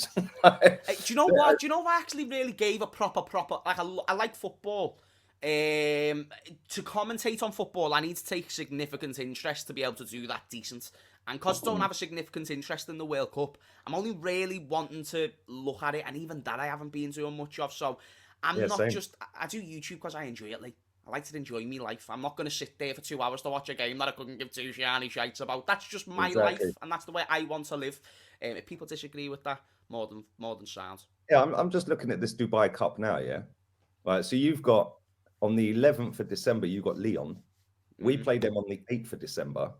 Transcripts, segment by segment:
Do you know what? Do you know what actually really gave a proper like I like football. To commentate on football, I need to take significant interest to be able to do that decent. And because I don't have a significant interest in the World Cup, I'm only really wanting to look at it, and even that I haven't been doing much of. So I'm Yeah, not same. just I do YouTube because I enjoy it. Like I like to enjoy my life. I'm not going to sit there for 2 hours to watch a game that I couldn't give two shiny shites about. That's just my Exactly. life, and that's the way I want to live. If people disagree with that, more than sound. Yeah, I'm just looking at this Dubai Cup now, yeah. Right. So you've got on the 11th of December, you've got Leon. We Mm-hmm. play them on the 8th of December.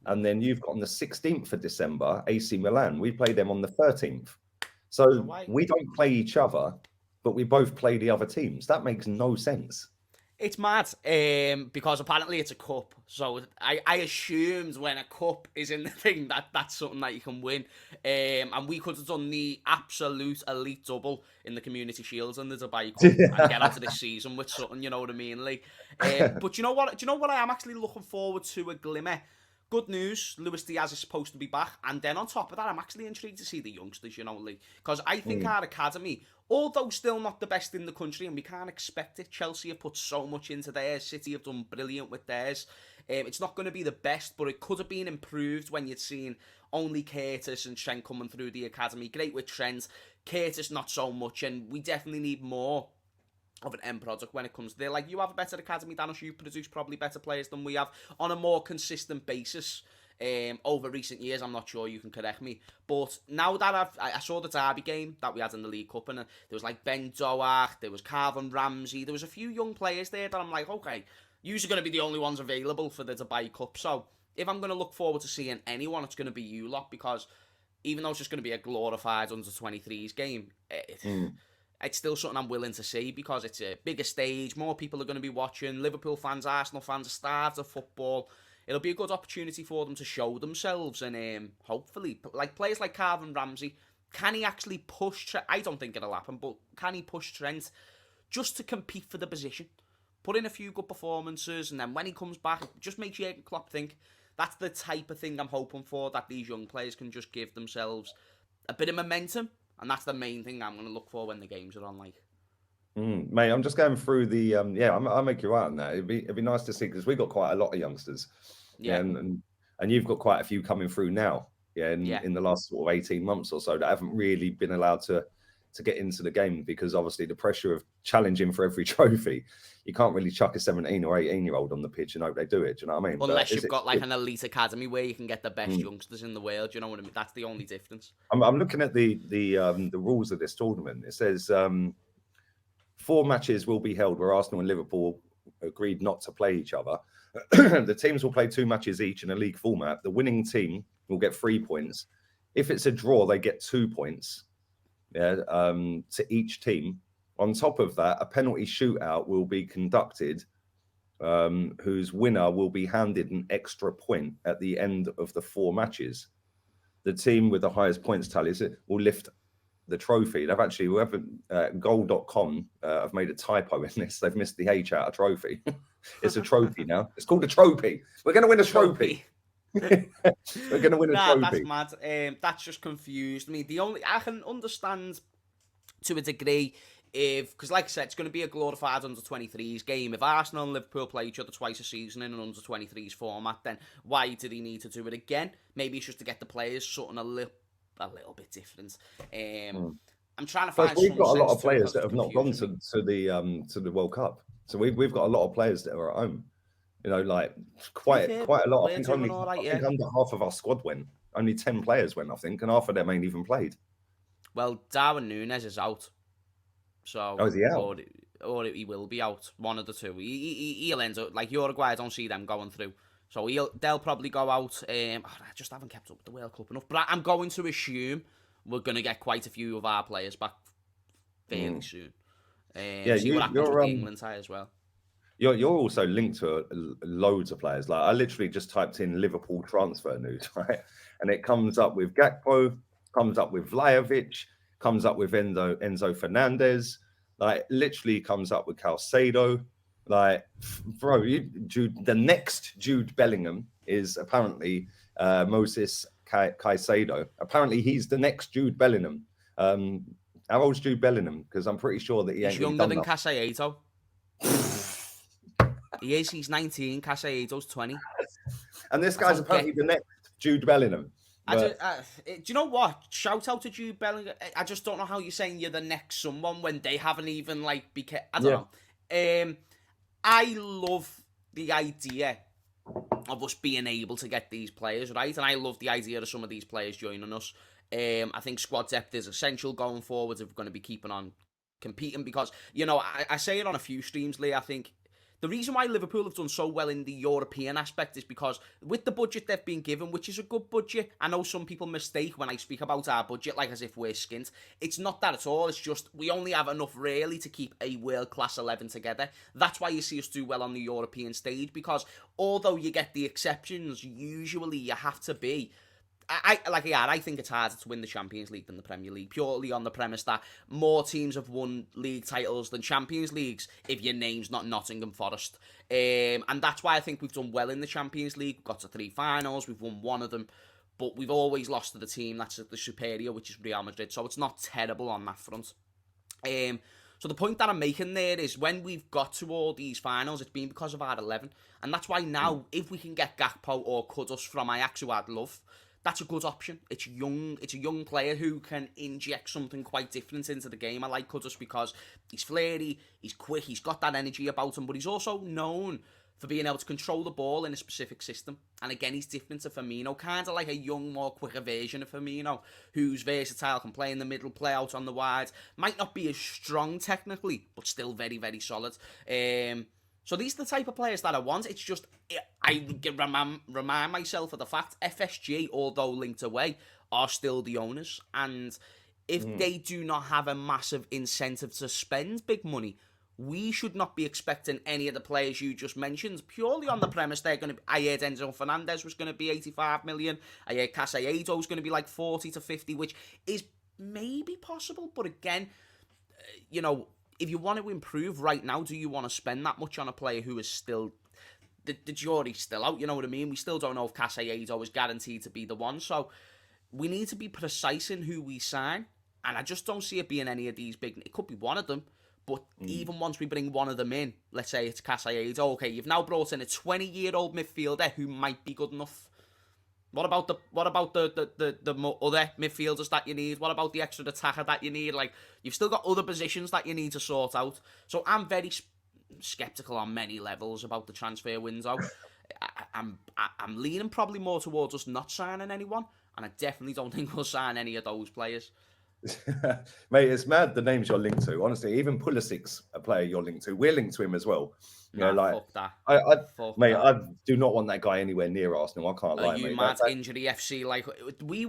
And then you've got on the 16th of December, AC Milan. We play them on the 13th. So So why? we don't play each other, but we both play the other teams. That makes no sense. It's mad, because apparently it's a cup. So I assumed when a cup is in the thing that's something that you can win. And we could have done the absolute elite double in the Community Shields and the Dubai Cup and get out of this season with something, you know what I mean? Like, but you know what? Do you know what I am actually looking forward to a glimmer? Good news, Luis Diaz is supposed to be back. And then on top of that, I'm actually intrigued to see the youngsters, you know, like, because I think Mm. our academy, although still not the best in the country, and we can't expect it, Chelsea have put so much into theirs, City have done brilliant with theirs. It's not going to be the best, but it could have been improved when you'd seen only Curtis and Trent coming through the academy. Great with Trent, Curtis not so much, and we definitely need more of an end product when it comes to there. Like, you have a better academy than us, you produce probably better players than we have on a more consistent basis. Over recent years, I'm not sure, you can correct me, but now that I saw the Derby game that we had in the League Cup, and there was like Ben Doak, there was Calvin Ramsey, there was a few young players there that I'm like, okay, you're going to be the only ones available for the Dubai Cup. So if I'm going to look forward to seeing anyone, it's going to be you lot, because even though it's just going to be a glorified under 23s game, Mm. it's still something I'm willing to see, because it's a bigger stage, more people are going to be watching. Liverpool fans, Arsenal fans are starved of football. It'll be a good opportunity for them to show themselves, and hopefully, like players like Calvin Ramsey, can he actually push Trent? I don't think it'll happen, but can he push Trent just to compete for the position? Put in a few good performances, and then when he comes back, it just makes Jurgen Klopp think. That's the type of thing I'm hoping for, that these young players can just give themselves a bit of momentum, and that's the main thing I'm going to look for when the games are on. Like, Mate, I'm just going through the yeah, I'll make you right on that. It'd be nice to see, because we got quite a lot of youngsters. Yeah, yeah, and you've got quite a few coming through now, yeah, yeah. in the last sort of 18 months or so, that haven't really been allowed to get into the game, because obviously the pressure of challenging for every trophy, you can't really chuck a 17 or 18-year-old on the pitch and hope they do it. Do you know what I mean? But Unless is you've it? got like an elite academy where you can get the best Mm. youngsters in the world, you know what I mean? That's the only difference. I'm looking at the rules of this tournament. It says 4 matches will be held where Arsenal and Liverpool agreed not to play each other. The teams will play 2 matches each in a league format. The winning team will get 3 points. If it's a draw, they get 2 points. Yeah, to each team. On top of that, a penalty shootout will be conducted, whose winner will be handed an extra point at the end of the 4 matches. The team with the highest points tallies will lift the trophy. They've actually, whoever goal.com have made a typo in this. They've missed the H out of trophy. It's a trophy now. It's called a trophy. We're going to win a trophy. Trophy. We're going to win a Nah, that's trophy. mad. That's just confused me. The only I can understand to a degree, if, because like I said, it's going to be a glorified under 23s game. If Arsenal and Liverpool play each other twice a season in an under 23s format, then why do they need to do it again? Maybe it's just to get the players something a little bit different. Mm. I'm trying to Plus, find we've some got a lot sense of to it players because that it's have not gone confusing me. to the World Cup. So we've got a lot of players that are at home. You know, like To be quite fair, quite a lot. I we're think doing all right, I yeah. think under half of our squad went. Only 10 players went, I think, and half of them ain't even played. Well, Darwin Núñez is out, Oh, so is he out? or he will be out. One of the two. He'll end up like Uruguay. I don't see them going through, so they'll probably go out. I just haven't kept up with the World Cup enough, but I'm going to assume we're going to get quite a few of our players back fairly Mm. soon. Yeah, See what happens with you're the England side as well. you're also linked to loads of players. Like, I literally just typed in Liverpool transfer news, right? And it comes up with Gakpo, comes up with Vlahovic, comes up with Enzo Fernandez, like literally comes up with Calcedo. Like, bro, the next Jude Bellingham is apparently Moses Caicedo. Apparently, he's the next Jude Bellingham. How old's Jude Bellingham? Because I'm pretty sure that he He's ain't really younger done than nothing. Casayeto. He is. He's 19. Casayeto's 20. And this I guy's don't apparently get. the next Jude Bellingham. Do But you know what? Shout out to Jude Bellingham. I just don't know how you're saying you're the next someone when they haven't even like become. I don't know. I love the idea of us being able to get these players, right? And I love the idea of some of these players joining us. I think squad depth is essential going forward if we're going to be keeping on competing because, you know, I say it on a few streams, Lee. I think the reason why Liverpool have done so well in the European aspect is because with the budget they've been given, which is a good budget, I know some people mistake when I speak about our budget like as if we're skint. It's not that at all. It's just we only have enough really to keep a world-class 11 together. That's why you see us do well on the European stage because although you get the exceptions, usually you have to be I think it's harder to win the Champions League than the Premier League, purely on the premise that more teams have won league titles than Champions Leagues if your name's not Nottingham Forest. And that's why I think we've done well in the Champions League. We've got to 3 finals, we've won one of them, but we've always lost to the team that's the superior, which is Real Madrid, so it's not terrible on that front. So the point that I'm making there is when we've got to all these finals, it's been because of our 11. And that's why now, if we can get Gakpo or Kudus from Ajax, who I'd love, that's a good option. It's young. It's a young player who can inject something quite different into the game. I like Kudus because he's flary, he's quick, he's got that energy about him, but he's also known for being able to control the ball in a specific system. And again, he's different to Firmino, kind of like a young, more quicker version of Firmino, who's versatile, can play in the middle, play out on the wide. Might not be as strong technically, but still very, very solid. So these are the type of players that I want. It's just, I remind myself of the fact FSG, although linked away, are still the owners. And if they do not have a massive incentive to spend big money, we should not be expecting any of the players you just mentioned, purely on the premise they're going to be. I heard Enzo Fernandez was going to be 85 million. I heard Casayeto was going to be like 40 to 50, which is maybe possible. But again, you know, if you want to improve right now, do you want to spend that much on a player who is still... The jury's still out, you know what I mean? We still don't know if Casayeto is guaranteed to be the one. So we need to be precise in who we sign. And I just don't see it being any of these big... It could be one of them. But even once we bring one of them in, let's say it's Casayeto, okay, you've now brought in a 20-year-old midfielder who might be good enough. What about the other midfielders that you need? What about the extra attacker that you need? Like, you've still got other positions that you need to sort out. So I'm very skeptical on many levels about the transfer window. I'm leaning probably more towards us not signing anyone, and I definitely don't think we'll sign any of those players. Mate, it's mad the names you're linked to. Honestly, even Pulisic's a player you're linked to. We're linked to him as well. You know, like fuck that. I do not want that guy anywhere near Arsenal. I can't lie, You mate. mad? Injury FC, like we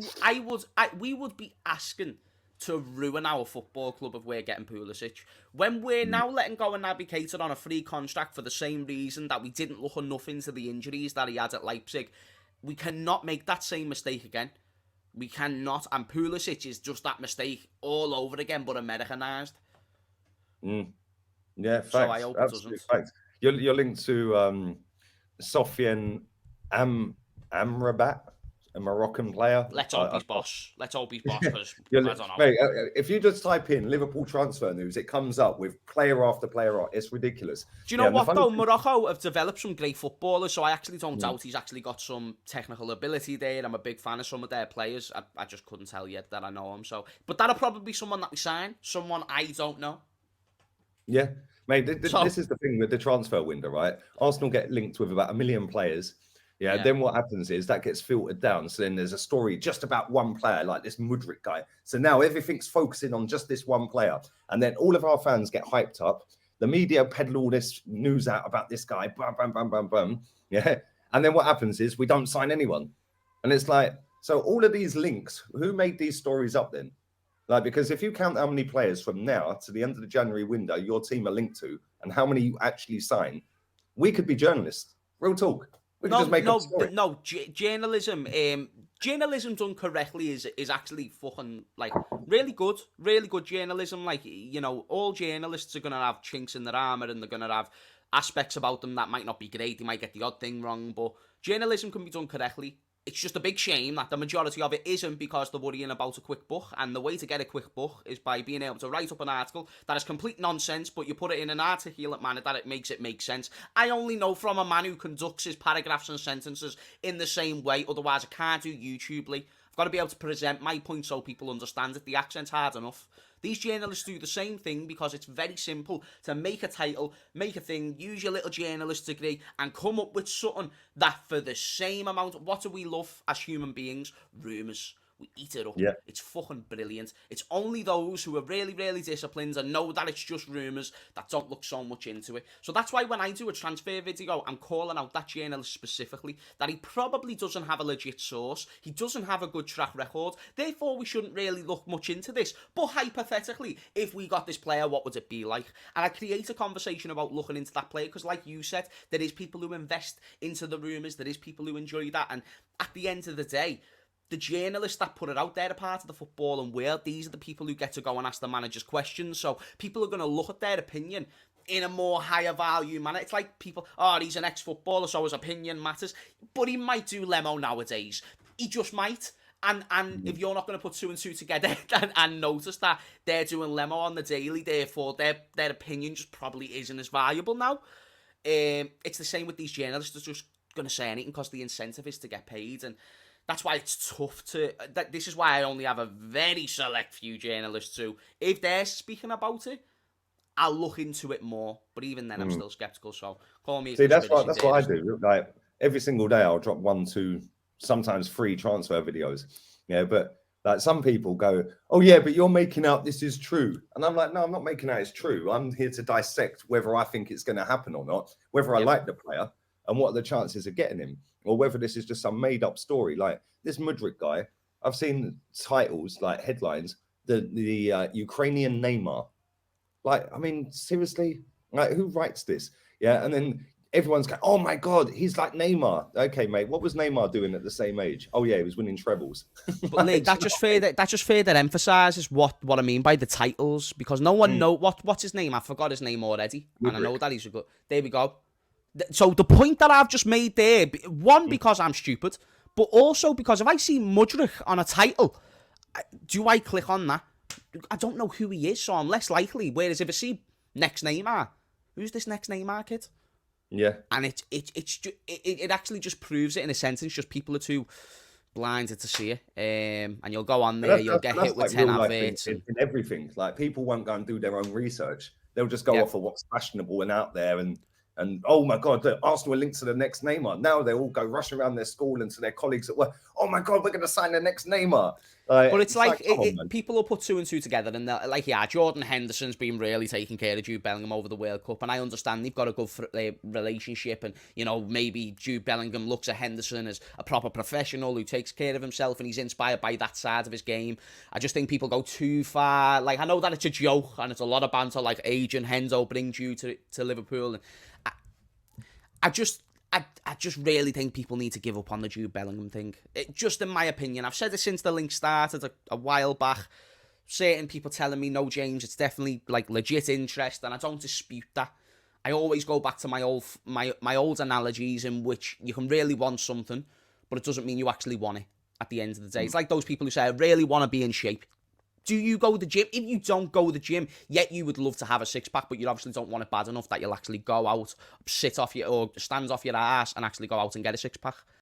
would be asking to ruin our football club if we're getting Pulisic. When we're now letting go and Navigator on a free contract for the same reason that we didn't look enough into the injuries that he had at Leipzig, we cannot make that same mistake again. We cannot, and Pulisic is just that mistake all over again, but Americanized. Yeah, facts. So I hope it doesn't. Facts. You're linked to Sofiane Amrabat, a Moroccan player. Let's hope he's boss. Let's hope he's boss, because I don't know. Mate, if you just type in Liverpool transfer news, it comes up with player after player. It's ridiculous. Do you know what, though? Morocco have developed some great footballers, so I actually don't doubt he's actually got some technical ability there. I'm a big fan of some of their players. I just couldn't tell yet that I know him. So, but that'll probably be someone that we sign, someone I don't know. Yeah, mate, this is the thing with the transfer window, right? Arsenal get linked with about 1 million players. Yeah, then what happens is that gets filtered down. So then there's a story just about one player, like this Mudryk guy. So now everything's focusing on just this one player. And then all of our fans get hyped up. The media peddle all this news out about this guy. Bam, bam, bam, bam, bam. Yeah. And then what happens is we don't sign anyone. And it's like, so all of these links, who made these stories up then? Like, because if you count how many players from now to the end of the January window your team are linked to and how many you actually sign, we could be journalists. Real talk. Journalism. Journalism done correctly is actually fucking like really good journalism. Like, you know, all journalists are gonna have chinks in their armor and they're gonna have aspects about them that might not be great. They might get the odd thing wrong, but journalism can be done correctly. it's just a big shame that the majority of it isn't because they're worrying about a quick buck, and the way to get a quick buck is by being able to write up an article that is complete nonsense, but you put it in an articulate manner that it makes make sense. I only know from a man who conducts his paragraphs and sentences in the same way, otherwise I can't do YouTube. I've got to be able to present my point so people understand it. The accent's hard enough. These journalists do the same thing because it's very simple to make a title, make a thing, use your little journalist degree, and come up with something that for the same amount, what do we love as human beings? Rumours. We eat it up. Yeah. It's fucking brilliant. It's only those who are really, really disciplined and know that it's just rumours that don't look so much into it. So that's why when I do a transfer video, I'm calling out that journalist specifically, that he probably doesn't have a legit source. He doesn't have a good track record. Therefore, we shouldn't really look much into this. But hypothetically, if we got this player, what would it be like? And I create a conversation about looking into that player because, like you said, there is people who invest into the rumours. There is people who enjoy that. And at the end of the day, the journalists that put it out there are part of the footballing world. These are the people who get to go and ask the managers questions. So people are going to look at their opinion in a more higher value manner. It's like people, oh, he's an ex-footballer, so his opinion matters. But he might do Lemo nowadays. He just might. And if you're not going to put two and two together and notice that they're doing Lemo on the daily, therefore their opinion just probably isn't as valuable now. It's the same with these journalists. They're just going to say anything because the incentive is to get paid. And that's why it's tough to... This is why I only have a very select few journalists who, if they're speaking about it, I'll look into it more. But even then, I'm still sceptical. So call me... See, that's what I do. Like, every single day, I'll drop 1, 2, sometimes 3 transfer videos. Yeah, but like some people go, oh, yeah, but you're making out this is true. And I'm like, no, I'm not making out it's true. I'm here to dissect whether I think it's going to happen or not, whether I like the player and what are the chances of getting him, or whether this is just some made-up story. Like this Mudryk guy, I've seen titles, like headlines, the Ukrainian Neymar. Like, I mean, seriously? Like, who writes this? Yeah, and then everyone's going, oh my God, he's like Neymar. Okay, mate, what was Neymar doing at the same age? Oh yeah, he was winning trebles. But Lee, that just further emphasises what I mean by the titles, because no one know what's his name. I forgot his name already, Mudryk. And I know that he's a good... There we go. So the point that I've just made there, one, because I'm stupid, but also because if I see Mudryk on a title, do I click on that? I don't know who he is, so I'm less likely. Whereas if I see next Neymar, who's this next Neymar kid? Yeah. And it actually just proves it in a sentence. Just people are too blinded to see it. And you'll go on there, you'll get hit with 10 adverts. In everything. Like, people won't go and do their own research. They'll just go off of what's fashionable and out there, and oh my God, Arsenal are linked to the next Neymar. Now they all go rushing around their school and to their colleagues at work. Oh my God, we're going to sign the next Neymar. But it's like people will put 2 and 2 together, and like, yeah, Jordan Henderson's been really taking care of Jude Bellingham over the World Cup, and I understand they've got a good relationship, and you know, maybe Jude Bellingham looks at Henderson as a proper professional who takes care of himself, and he's inspired by that side of his game. I just think people go too far. Like, I know that it's a joke and it's a lot of banter, like Agent Hendo brings you to Liverpool, and I just really think people need to give up on the Jude Bellingham thing. Just in my opinion. I've said it since the link started a while back. Certain people telling me, no, James, it's definitely like legit interest, and I don't dispute that. I always go back to my old analogies in which you can really want something, but it doesn't mean you actually want it at the end of the day. It's like those people who say, I really want to be in shape. Do you go to the gym? If you don't go to the gym, yet you would love to have a six-pack, but you obviously don't want it bad enough that you'll actually go out, sit off or stand off your ass and actually go out and get a six-pack.